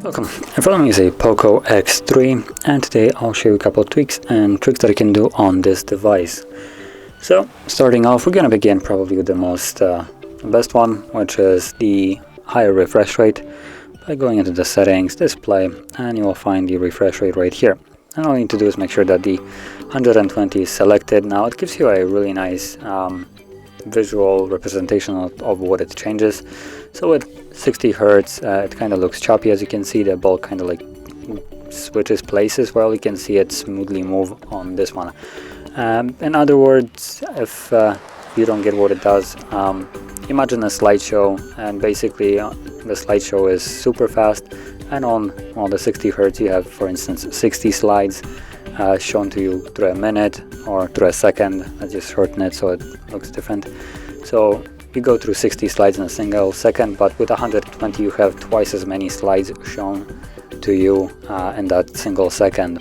Welcome, in front of me is a POCO X3, and today I'll show you a couple of tweaks and tricks that I can do on this device. So, starting off, we're going to begin probably with the best one, which is the higher refresh rate, by going into the settings, display, and you will find the refresh rate right here. And all you need to do is make sure that the 120 is selected. Now it gives you a really nice visual representation of what it changes. So with 60 Hertz, it kind of looks choppy. As you can see, the ball kind of like switches places. Well, you can see it smoothly move on this one. In other words, if you don't get what it does, imagine a slideshow, and basically the slideshow is super fast, and on the 60 Hertz you have, for instance, 60 slides shown to you through a minute or through a second. I just shorten it so it looks different. So you go through 60 slides in a single second, but with 120 you have twice as many slides shown to you in that single second.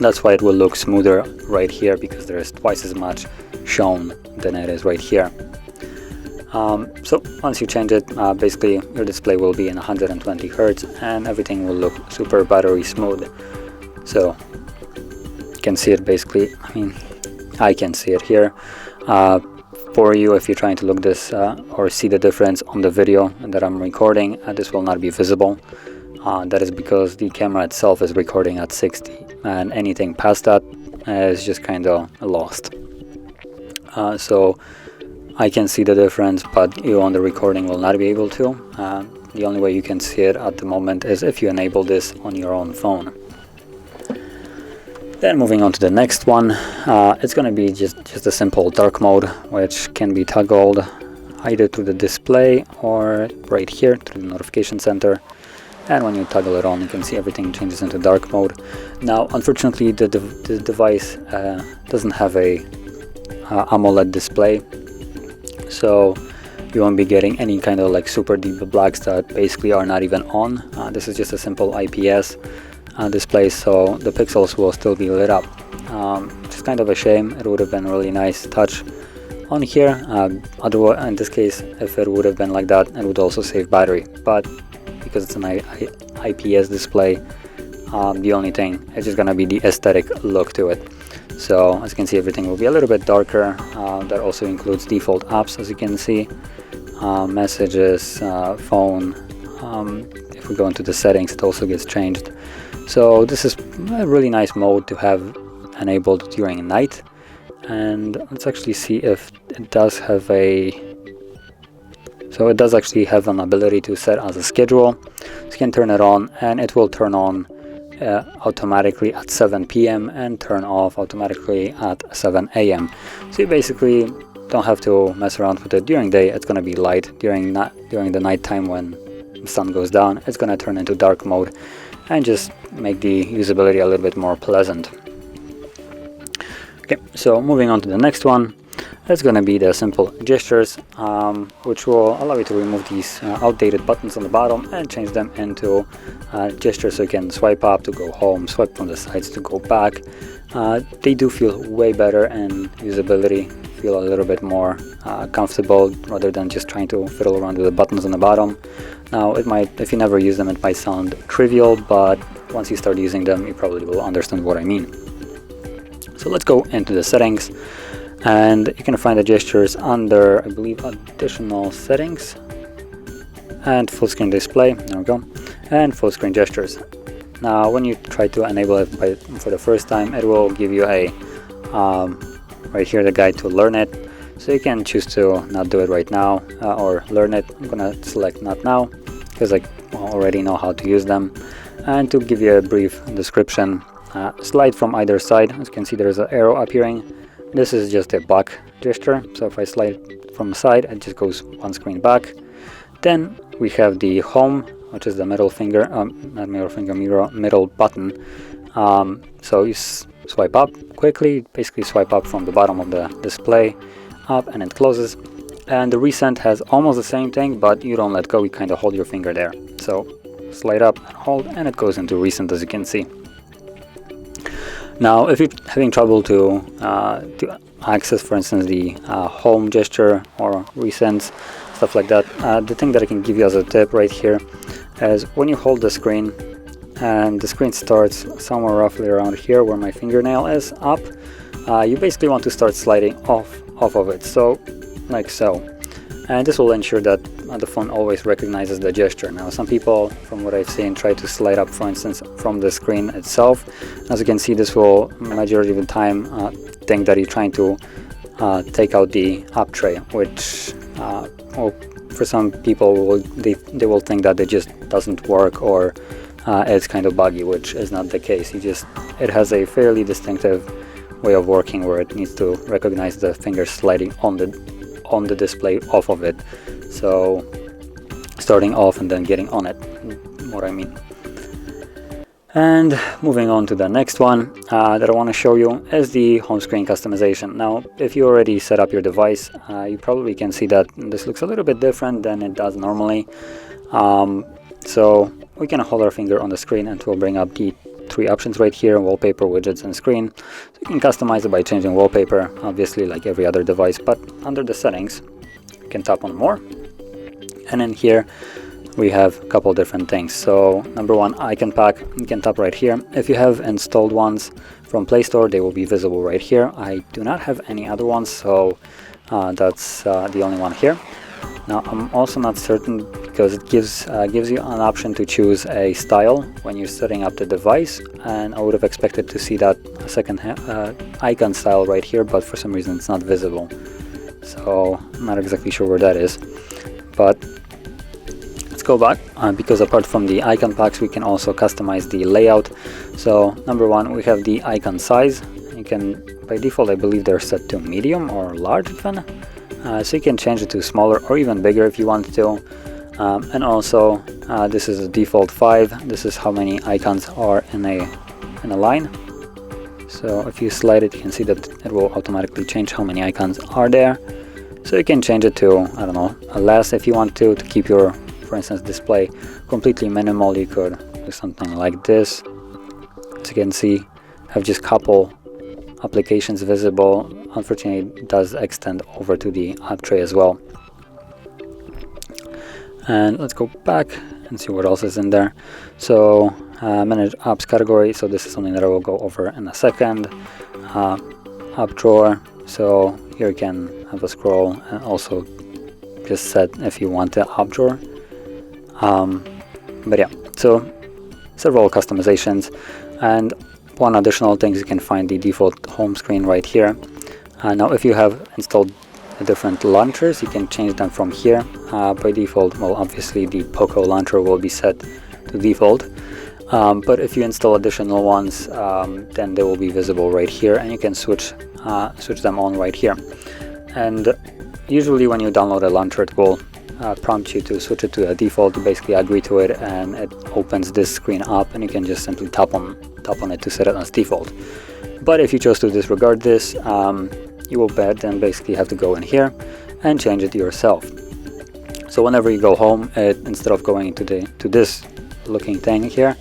That's why it will look smoother right here, because there is twice as much shown than it is right here. So once you change it, basically your display will be in 120 Hertz and everything will look super buttery smooth. So you can see it basically, I can see it here. For you, if you're trying to look this or see the difference on the video that I'm recording, this will not be visible. That is because the camera itself is recording at 60, and anything past that is just kind of lost. So I can see the difference, but you on the recording will not be able to. The only way you can see it at the moment is if you enable this on your own phone. Then moving on to the next one, it's going to be just a simple dark mode, which can be toggled either through the display or right here through the notification center. And when you toggle it on, you can see everything changes into dark mode. Now, unfortunately, the device doesn't have a AMOLED display, so you won't be getting any kind of like super deep blacks that basically are not even on. This is just a simple IPS display, so the pixels will still be lit up. It's kind of a shame. It would have been a really nice touch on here. Otherwise, in this case, if it would have been like that, it would also save battery. But because it's an IPS display, the only thing is just gonna be the aesthetic look to it. So as you can see, everything will be a little bit darker. That also includes default apps, as you can see, messages, phone. If we go into the settings, it also gets changed. So this is a really nice mode to have enabled during night. And let's actually see if it does have so it does actually have an ability to set as a schedule. So you can turn it on, and it will turn on automatically at 7 p.m. and turn off automatically at 7 a.m. So you basically don't have to mess around with it during day. It's going to be light during the night time. When the sun goes down, it's going to turn into dark mode and just make the usability a little bit more pleasant. Okay, so moving on to the next one, it's going to be the simple gestures, which will allow you to remove these outdated buttons on the bottom and change them into gestures. So you can swipe up to go home, swipe from the sides to go back. They do feel way better, and usability feel a little bit more comfortable rather than just trying to fiddle around with the buttons on the bottom. Now, it might, if you never use them, it might sound trivial, but once you start using them, you probably will understand what I mean. So let's go into the settings. And you can find the gestures under, I believe, additional settings and full screen display. There we go. And full screen gestures. Now when you try to enable it for the first time, it will give you a right here the guide to learn it. So you can choose to not do it right now or learn it. I'm gonna select not now because I already know how to use them. And to give you a brief description, slide from either side. As you can see, there's an arrow appearing. This is just a back gesture, so if I slide from the side, it just goes one screen back. Then we have the home, which is the middle finger, middle button. So you swipe up quickly, basically swipe up from the bottom of the display up, and it closes. And the recent has almost the same thing, but you don't let go, you kind of hold your finger there. So slide up and hold, and it goes into recent, as you can see. Now, if you're having trouble to access, for instance, the home gesture or recents, stuff like that, the thing that I can give you as a tip right here is when you hold the screen and the screen starts somewhere roughly around here where my fingernail is up, you basically want to start sliding off of it, so like so. And this will ensure that the phone always recognizes the gesture. Now, some people, from what I've seen, try to slide up, for instance, from the screen itself. As you can see, this will, majority of the time, think that you're trying to take out the up tray, which well, for some people, they will think that it just doesn't work, or it's kind of buggy, which is not the case. It has a fairly distinctive way of working where it needs to recognize the finger sliding on the display off of it. So starting off and then getting on it, what I mean. And moving on to the next one that I want to show you is the home screen customization. Now, if you already set up your device, you probably can see that this looks a little bit different than it does normally. So we can hold our finger on the screen and it will bring up the three options right here: wallpaper, widgets, and screen. So you can customize it by changing wallpaper, obviously like every other device, but under the settings you can tap on more, and in here we have a couple different things. So number one, icon pack, you can tap right here. If you have installed ones from Play Store, they will be visible right here. I do not have any other ones, so that's the only one here. Now, I'm also not certain because it gives you an option to choose a style when you're setting up the device, and I would have expected to see that second icon style right here, but for some reason it's not visible. So I'm not exactly sure where that is, but let's go back because apart from the icon packs, we can also customize the layout. So number one, we have the icon size. You can, by default, I believe they're set to medium or large even. So you can change it to smaller or even bigger if you want to. And also this is a default 5. This is how many icons are in a line. So if you slide it, you can see that it will automatically change how many icons are there. So you can change it to, I don't know, less if you want to keep your, for instance, display completely minimal. You could do something like this. As you can see, I have just couple applications visible. Unfortunately, it does extend over to the app tray as well. And let's go back and see what else is in there. So manage apps category. So this is something that I will go over in a second. App drawer. So here you can have a scroll and also just set if you want the app drawer. But yeah, so several customizations. And one additional thing is you can find the default home screen right here. Now, if you have installed different launchers, you can change them from here. By default, well, obviously the POCO launcher will be set to default. But if you install additional ones, then they will be visible right here, and you can switch them on right here. And usually when you download a launcher, it will prompt you to switch it to a default. You basically agree to it, and it opens this screen up, and you can just simply tap on it to set it as default. But if you chose to disregard this, you will then basically have to go in here and change it yourself. So whenever you go home, instead of going to this looking thing here,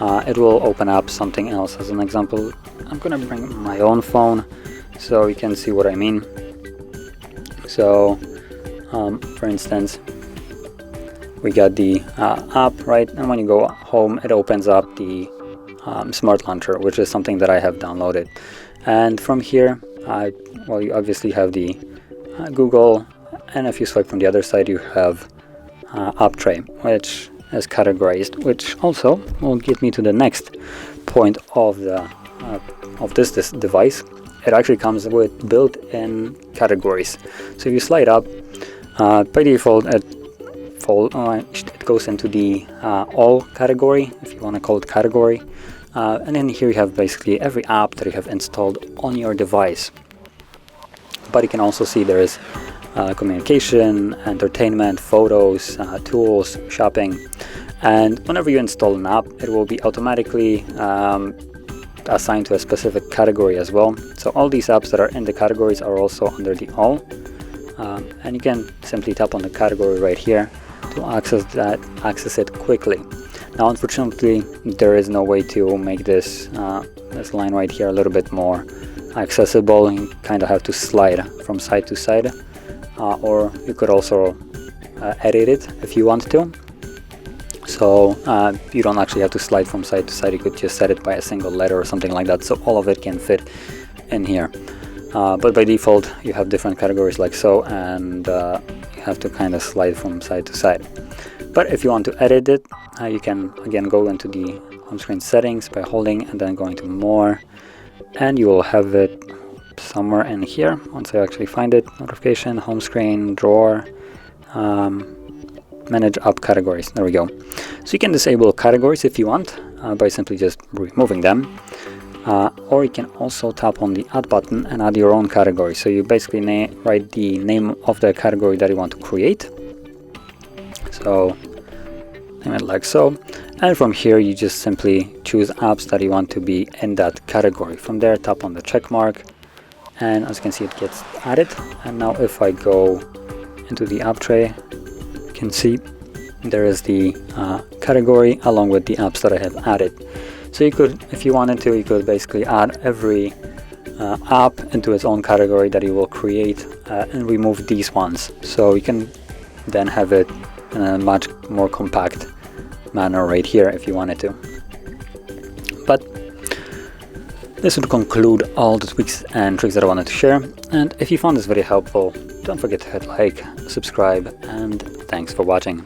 it will open up something else. As an example, I'm gonna bring my own phone so you can see what I mean. So for instance, we got the app, right? And when you go home, it opens up the Smart Launcher, which is something that I have downloaded. And from here, well, you obviously have the Google, and if you swipe from the other side, you have App Tray, which is categorized, which also will get me to the next point of this device. It actually comes with built-in categories. So if you slide up, by default, it goes into the all category, if you want to call it category. And then here you have basically every app that you have installed on your device. But you can also see there is communication, entertainment, photos, tools, shopping. And whenever you install an app, it will be automatically assigned to a specific category as well. So all these apps that are in the categories are also under the all. And you can simply tap on the category right here to access it quickly. Now unfortunately there is no way to make this this line right here a little bit more accessible. You kind of have to slide from side to side, or you could also edit it if you want to. So you don't actually have to slide from side to side, you could just set it by a single letter or something like that, so all of it can fit in here. But by default you have different categories like so, and you have to kind of slide from side to side. But if you want to edit it, you can again go into the home screen settings by holding and then going to more, and you will have it somewhere in here. Once I actually find it, notification, home screen, drawer, manage app categories. There we go. So you can disable categories if you want by simply just removing them, or you can also tap on the add button and add your own category. So you basically write the name of the category that you want to create. So name it like so, and from here you just simply choose apps that you want to be in that category. From there tap on the check mark, and as you can see it gets added. And now if I go into the app tray, you can see there is the category along with the apps that I have added. So you could, if you wanted to, you could basically add every app into its own category that you will create and remove these ones. So you can then have it in a much more compact manner right here if you wanted to. But this would conclude all the tweaks and tricks that I wanted to share. And if you found this video helpful, don't forget to hit like, subscribe, and thanks for watching.